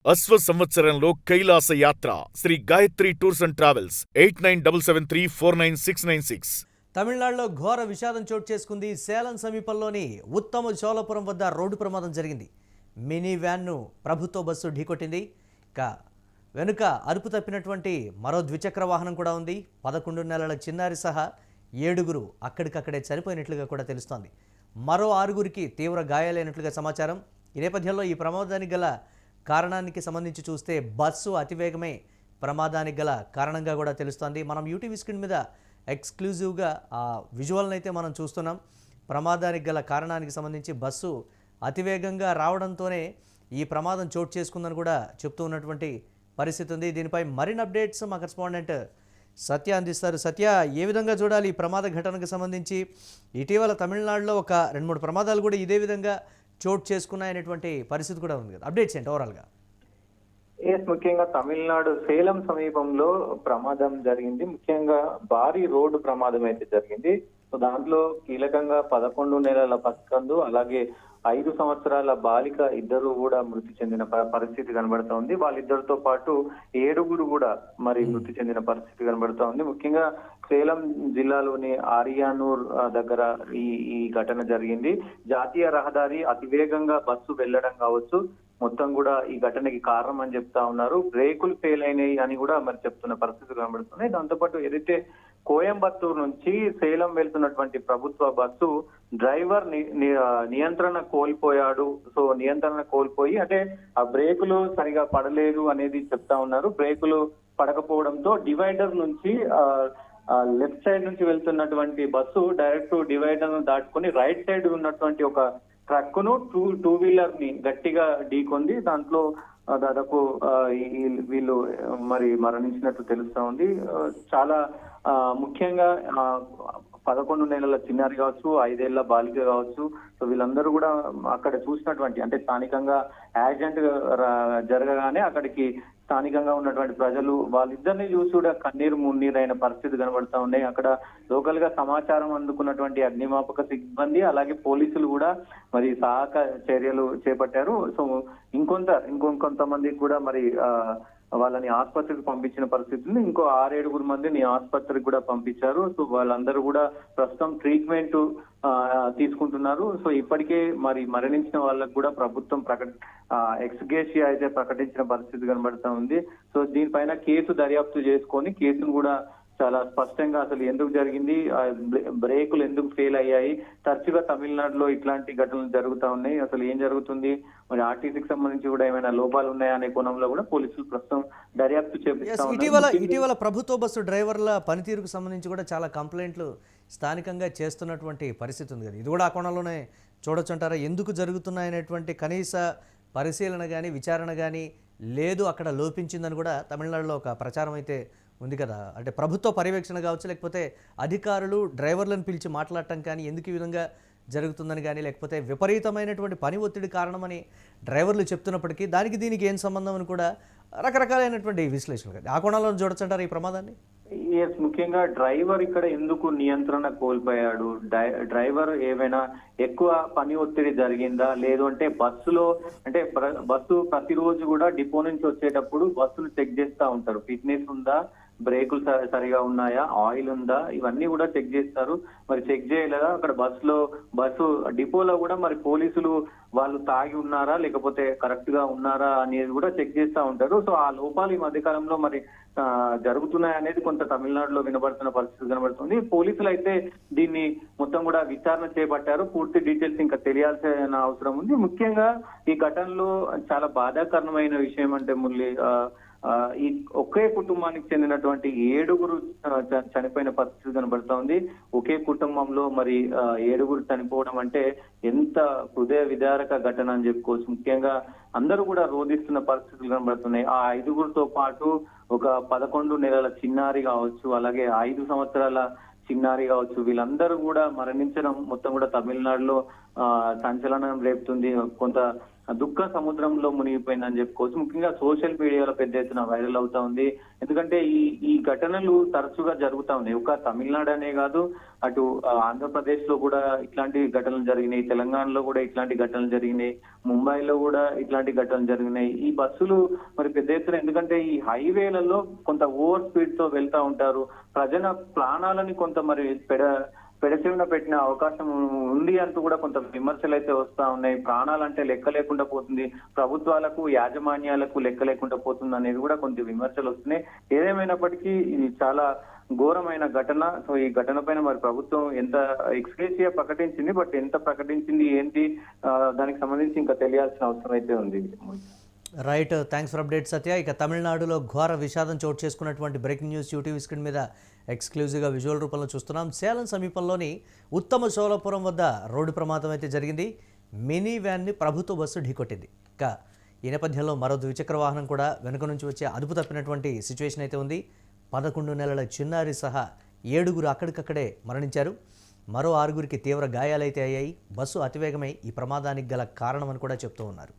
అశ్వ సంవత్సరంలో కైలాస యాత్ర Sri Gayatri tours and travels 8977349696. తమిళనాడులో ఘోర విషాదం చోటు చేసుకుంది. సేలం సమీపంలోని ఉత్తమ చోళపురం వద్ద రోడ్డు ప్రమాదం జరిగింది. మినీ వ్యాన్ను ప్రభుత్వ బస్సు ఢీకొట్టింది. ఇక వెనుక అదుపు తప్పినటువంటి మరో ద్విచక్ర వాహనం కూడా ఉంది. 11 నెలల చిన్నారి సహా 7 అక్కడికక్కడే చనిపోయినట్లుగా కూడా తెలుస్తోంది. మరో 6 తీవ్ర గాయాలైనట్లుగా సమాచారం. ఈ నేపథ్యంలో ఈ ప్రమాదానికి గల కారణానికి సంబంధించి చూస్తే బస్సు అతివేగమే ప్రమాదానికి గల కారణంగా కూడా తెలుస్తోంది. మనం యూటీవీ స్క్రీన్ మీద ఎక్స్క్లూజివ్గా ఆ విజువల్ని అయితే మనం చూస్తున్నాం. ప్రమాదానికి గల కారణానికి సంబంధించి బస్సు అతివేగంగా రావడంతోనే ఈ ప్రమాదం చోటు చేసుకుందని కూడా చెప్తూ ఉన్నటువంటి పరిస్థితి ఉంది. దీనిపై మరిన్ని అప్డేట్స్ మా కరెస్పాండెంట్ సత్య అందిస్తారు. సత్య, ఏ విధంగా చూడాలి ఈ ప్రమాద ఘటనకు సంబంధించి? ఇటీవల తమిళనాడులో ఒక 2-3 ప్రమాదాలు కూడా ఇదే విధంగా చోటు చేసుకున్నాయనేటువంటి పరిస్థితి కూడా ఉంది కదా. అప్డేట్స్ ఏంటి ఓవరాల్గా? ముఖ్యంగా తమిళనాడు సేలం సమీపంలో ప్రమాదం జరిగింది. ముఖ్యంగా భారీ రోడ్డు ప్రమాదం అయితే జరిగింది. సో దాంట్లో కీలకంగా 11 నెలల పసికందు అలాగే 5 సంవత్సరాల బాలిక ఇద్దరు కూడా మృతి చెందిన పరిస్థితి కనబడుతోంది. వాళ్ళిద్దరితో పాటు 7 కూడా మరి మృతి చెందిన పరిస్థితి కనబడుతోంది. ముఖ్యంగా సేలం జిల్లాలోని ఆరియానూర్ దగ్గర ఈ ఘటన జరిగింది. జాతీయ రహదారి అతివేగంగా బస్సు వెళ్లడం కావచ్చు, మొత్తం కూడా ఈ ఘటనకి కారణం అని చెప్తా ఉన్నారు. బ్రేకులు ఫెయిల్ అయినాయి అని కూడా మరి చెప్తున్న పరిస్థితులు కనబడుతున్నాయి. దాంతోపాటు ఏదైతే కోయంబత్తూరు నుంచి సేలం వెళ్తున్నటువంటి ప్రభుత్వ బస్సు డ్రైవర్ నియంత్రణ కోల్పోయాడు. సో నియంత్రణ కోల్పోయి అంటే ఆ బ్రేకులు సరిగా పడలేదు అనేది చెప్తా ఉన్నారు. బ్రేకులు పడకపోవడంతో డివైడర్ నుంచి లెఫ్ట్ సైడ్ నుంచి వెళ్తున్నటువంటి బస్సు డైరెక్ట్ డివైడర్ దాటుకొని రైట్ సైడ్ ఉన్నటువంటి ఒక ట్రక్ ను టూ వీలర్ ని గట్టిగా ఢీకొంది. దాంట్లో దాదాపు వీళ్ళు మరి మరణించినట్టు తెలుస్తా ఉంది. చాలా ముఖ్యంగా 11 నెలల చిన్నారి కావచ్చు, 5 ఏళ్ల బాలిక కావచ్చు, సో వీళ్ళందరూ కూడా అక్కడ చూసినటువంటి అంటే స్థానికంగా యాక్సిడెంట్ జరగగానే అక్కడికి స్థానికంగా ఉన్నటువంటి ప్రజలు వాళ్ళిద్దరిని చూసి కూడా కన్నీరు మున్నీరైన పరిస్థితి కనబడతా ఉన్నాయి. అక్కడ లోకల్ గా సమాచారం అందుకున్నటువంటి అగ్నిమాపక సిబ్బంది అలాగే పోలీసులు కూడా మరి సహాయక చర్యలు చేపట్టారు. సో ఇంకొంతమందికి కూడా మరి వాళ్ళని ఆసుపత్రికి పంపించిన పరిస్థితి ఉంది. ఇంకో 6-7 మందిని ఆసుపత్రికి కూడా పంపించారు. సో వాళ్ళందరూ కూడా ప్రస్తుతం ట్రీట్మెంట్ తీసుకుంటున్నారు. సో ఇప్పటికే మరి మరణించిన వాళ్ళకు కూడా ప్రభుత్వం ఎక్స్గ్రేషియా అయితే ప్రకటించిన పరిస్థితి కనబడతా ఉంది. సో దీనిపైన కేసు దర్యాప్తు చేసుకొని కేసును కూడా చాలా స్పష్టంగా అసలు ఎందుకు జరిగింది, బ్రేకులు ఎందుకు ఫెయిల్ అయ్యాయి, తరచుగా తమిళనాడులో ఇట్లాంటి ఘటనలు జరుగుతూ ఉన్నాయి, అసలు ఏం జరుగుతుంది, మరి ఆర్టీసీకి సంబంధించి కూడా ఏమైనా లోపాలు ఉన్నాయా అనే కోణంలో కూడా పోలీసులు ప్రస్తుతం దర్యాప్తు చేపిస్తారు. ఇటీవల ప్రభుత్వ బస్సు డ్రైవర్ల పనితీరుకు సంబంధించి కూడా చాలా కంప్లైంట్లు స్థానికంగా చేస్తున్నటువంటి పరిస్థితి ఉంది కదా. ఇది కూడా ఆ కోణంలోనే చూడొచ్చు అంటారా? ఎందుకు జరుగుతున్నాయనేటువంటి కనీస పరిశీలన కానీ విచారణ కానీ లేదు, అక్కడ లోపించిందని కూడా తమిళనాడులో ఒక ప్రచారం అయితే ఉంది కదా. అంటే ప్రభుత్వ పర్యవేక్షణ కావచ్చు, లేకపోతే అధికారులు డ్రైవర్లను పిలిచి మాట్లాడటం కానీ ఎందుకు ఈ విధంగా జరుగుతుందని కానీ, లేకపోతే విపరీతమైనటువంటి పని ఒత్తిడి కారణమని డ్రైవర్లు చెప్తున్నప్పటికీ దానికి దీనికి ఏం సంబంధం అని కూడా రకరకాలైనటువంటి విశ్లేషణలు కదా. ఆ కోణంలో చూడొచ్చంటారు ఈ ప్రమాదాన్ని? ముఖ్యంగా డ్రైవర్ ఇక్కడ ఎందుకు నియంత్రణ కోల్పోయాడు, డ్రైవర్ ఏమైనా ఎక్కువ పని ఒత్తిడి జరిగిందా, లేదు అంటే బస్సులో అంటే బస్సు ప్రతిరోజు కూడా డిపో నుంచి వచ్చేటప్పుడు బస్సును చెక్ చేస్తా ఉంటారు. ఫిట్నెస్ ఉందా, బ్రేకులు సరిగా ఉన్నాయా, ఆయిల్ ఉందా, ఇవన్నీ కూడా చెక్ చేస్తారు. మరి చెక్ చేయలేదా అక్కడ బస్సు డిపోలో కూడా మరి పోలీసులు వాళ్ళు తాగి ఉన్నారా లేకపోతే కరెక్ట్ గా ఉన్నారా అనేది కూడా చెక్ చేస్తా ఉంటారు. సో ఆ లోపాలు ఈ మధ్య కాలంలో మరి జరుగుతున్నాయనేది కొంత తమిళనాడులో వినబడుతున్న పరిస్థితి కనబడుతుంది. పోలీసులు అయితే దీన్ని మొత్తం కూడా విచారణ చేపట్టారు. పూర్తి డీటెయిల్స్ ఇంకా తెలియాల్సిన అవసరం ఉంది. ముఖ్యంగా ఈ ఘటనలో చాలా బాధాకరమైన విషయం అంటే మురళి, ఈ ఒకే కుటుంబానికి చెందినటువంటి 7 చనిపోయిన పరిస్థితి కనబడుతా ఉంది. ఒకే కుటుంబంలో మరి 7 చనిపోవడం అంటే ఎంత హృదయ విదారక ఘటన అని చెప్పుకోవచ్చు. ముఖ్యంగా అందరూ కూడా రోధిస్తున్న పరిస్థితులు కనబడుతున్నాయి. ఆ 5 పాటు ఒక 11 నెలల చిన్నారి కావచ్చు, అలాగే 5 సంవత్సరాల చిన్నారి కావచ్చు, వీళ్ళందరూ కూడా మరణించడం మొత్తం కూడా తమిళనాడులో సంచలనం రేపుతుంది. కొంత దుఃఖ సముద్రంలో మునిగిపోయిందని చెప్పుకోవచ్చు. ముఖ్యంగా సోషల్ మీడియాలో పెద్ద ఎత్తున వైరల్ అవుతా ఉంది. ఎందుకంటే ఈ ఘటనలు తరచుగా జరుగుతా ఉన్నాయి. ఒక తమిళనాడు అనే కాదు, అటు ఆంధ్రప్రదేశ్ లో కూడా ఇట్లాంటి ఘటనలు జరిగినాయి, తెలంగాణలో కూడా ఇట్లాంటి ఘటనలు జరిగినాయి, ముంబైలో కూడా ఇట్లాంటి ఘటనలు జరిగినాయి. ఈ బస్సులు మరి పెద్ద ఎత్తున, ఎందుకంటే ఈ హైవేలలో కొంత ఓవర్ స్పీడ్ తో వెళ్తా ఉంటారు. ప్రజల ప్రాణాలని కొంత మరి పెడచెవిన పెట్టిన అవకాశం ఉంది అంటూ కూడా కొంత విమర్శలు అయితే వస్తా ఉన్నాయి. ప్రాణాలంటే లెక్క లేకుండా పోతుంది, ప్రభుత్వాలకు యాజమాన్యాలకు లెక్క లేకుండా పోతుంది అనేది కూడా కొంత విమర్శలు వస్తున్నాయి. ఏదేమైనప్పటికీ ఇది చాలా ఘోరమైన ఘటన. సో ఈ ఘటన పైన మరి ప్రభుత్వం ఎంత ఎక్స్గ్రేషియా ప్రకటించింది, బట్ ఎంత ప్రకటించింది ఏంటి దానికి సంబంధించి ఇంకా తెలియాల్సిన అవసరం అయితే ఉంది. రైట్, థ్యాంక్స్ ఫర్ అప్డేట్ సత్య. ఇక తమిళనాడులో ఘోర విషాదం చోటు చేసుకున్నటువంటి బ్రేకింగ్ న్యూస్ యూటీవీ స్క్రీన్ మీద ఎక్స్క్లూజివ్గా విజువల్ రూపంలో చూస్తున్నాం. సేలం సమీపంలోని ఉత్తమ చోళపురం వద్ద రోడ్డు ప్రమాదం అయితే జరిగింది. మినీ వ్యాన్ని ప్రభుత్వ బస్సు ఢీకొట్టింది. ఇక ఈ నేపథ్యంలో మరో ద్విచక్ర వాహనం కూడా వెనుక నుంచి వచ్చే అదుపు తప్పినటువంటి సిచ్యువేషన్ అయితే ఉంది. 11 నెలల చిన్నారి సహా 7 అక్కడికక్కడే మరణించారు. మరో 6 తీవ్ర గాయాలైతే అయ్యాయి. బస్సు అతివేగమై ఈ ప్రమాదానికి గల కారణమని కూడా చెప్తూ ఉన్నారు.